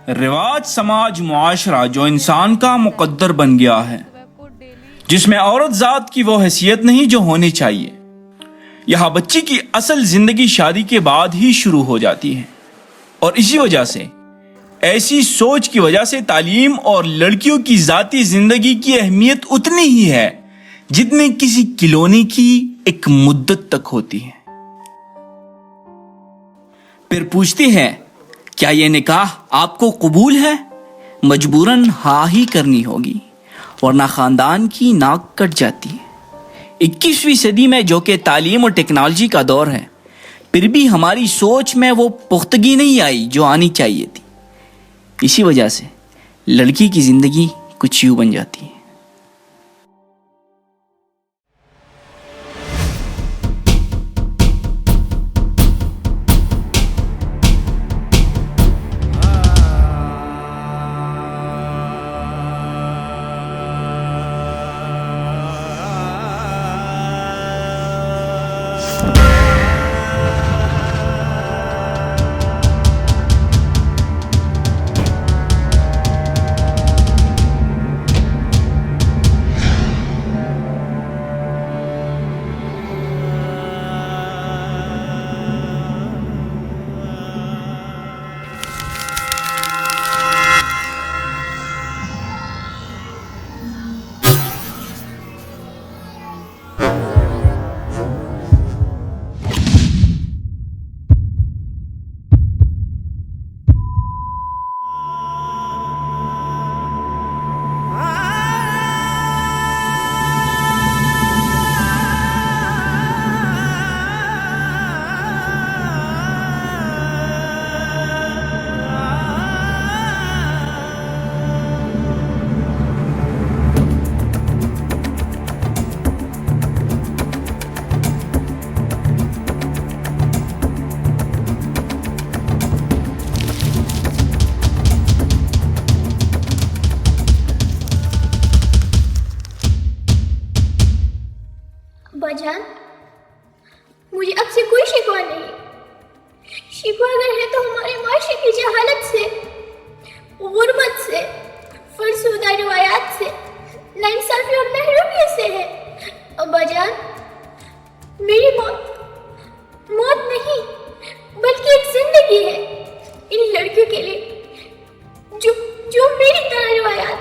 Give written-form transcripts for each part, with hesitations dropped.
रिवाज, समाज, मुआशरा जो इंसान का मुकद्दर बन गया है, जिसमें औरत जात की वो हैसियत नहीं जो होनी चाहिए। यहाँ बच्ची की असल जिंदगी शादी के बाद ही शुरू हो जाती है और इसी वजह से, ऐसी सोच की वजह से तालीम और लड़कियों की जाती जिंदगी की अहमियत उतनी ही है जितनी किसी खिलौने की एक मुद्दत तक होती है। फिर पूछती है, क्या यह निकाह आपको कबूल है? मजबूरन हाँ ही करनी होगी वरना खानदान की नाक कट जाती है। 21वीं सदी में जो कि तालीम और टेक्नोलॉजी का दौर है, फिर भी हमारी सोच में वो पुख्तगी नहीं आई जो आनी चाहिए थी। इसी वजह से लड़की की जिंदगी कुछ यूं बन जाती है। बाजान, मुझे अब से कोई शिकवा नहीं। शिकवा अगर है तो हमारे माशरे की जहालत से, गुर्बत से, फरसुदा रिवायात से, नाइंसाफी और महरूमियत से है। अब बाजान, मेरी मौत नहीं बल्कि एक जिंदगी है इन लड़कियों के लिए जो मेरी तरह रिवायात,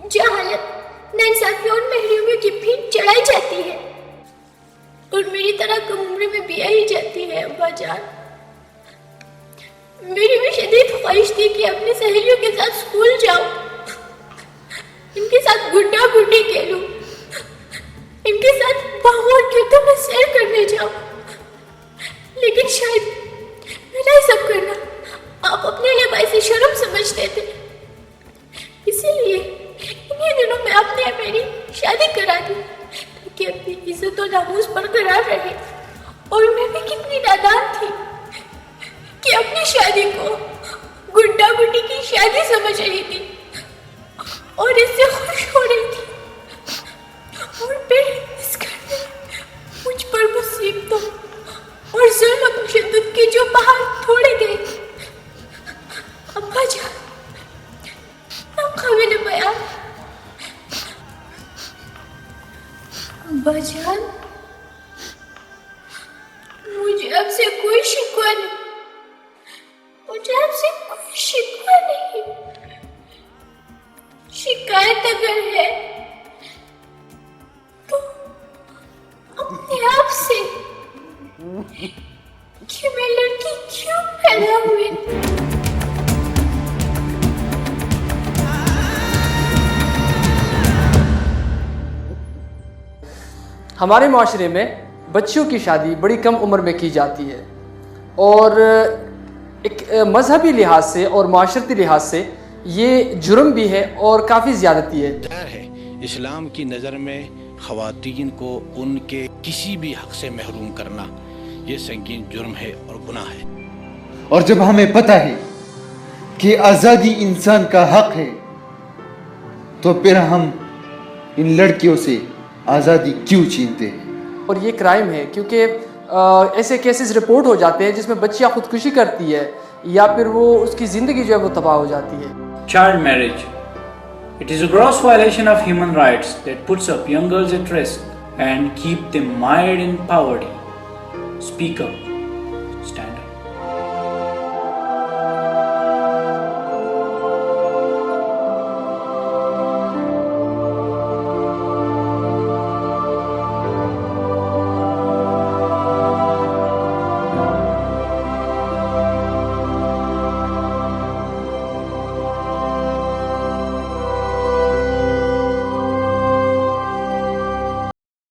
जहालत, नाइंसाफी और महरूमियत की भीड़ चढ़ाई जाती है और मेरी तरह कम उम्र में ब्याही जाती है। अब्बा जान, मेरी भी शदीद ख्वाहिश थी कि अपनी सहेलियों के साथ स्कूल जाऊं, इनके साथ गुड्डा गुड्डी खेलूं, इनके साथ बागों और खेतों में सैर करने जाऊं, लेकिन शायद मेरा ये सब करना आप अपने लिए बाइसे शर्म समझते थे। इसीलिए इन्हीं दिनों में आपने मेरी शादी करा दी कि अपनी इज्जत और नामूस बरकरार रहे। और मैं भी कितनी नादान थी कि अपनी शादी को गुड्डा गुड्डी की शादी समझ रही थी और इससे खुश हो रही थी। और फिर इस घर में मुझ पर मुसीबतों और जुल्म और तशद्दुद के जो पहाड़ थोड़े गए, अब्बा जान, काबिल बयान। अब्बा जान, मुझे आपसे कोई शिकवा नहीं, मुझे आपसे कोई शिकवा नहीं। शिकायत अगर है तो अपने आप से कि मैं लड़की क्यों पैदा हुई। हमारे माशरे में बच्चियों की शादी बड़ी कम उम्र में की जाती है और एक मजहबी लिहाज से और माशरती लिहाज से ये जुर्म भी है और काफ़ी ज़्यादती है। इस्लाम की नज़र में ख़वातीन को उनके किसी भी हक़ से महरूम करना ये संगीन जुर्म है और गुनाह है। और जब हमें पता है कि आज़ादी इंसान का हक है तो फिर हम इन लड़कियों से आज़ादी क्यों छीनते हैं। और ये क्राइम है क्योंकि ऐसे केसेस रिपोर्ट हो जाते हैं जिसमें बच्चियां खुदकुशी करती है या फिर वो उसकी ज़िंदगी जो है वो तबाह हो जाती है। Child marriage. It is a gross violation of human rights that puts up young girls at risk and keep them mired in poverty. Speak up. Stand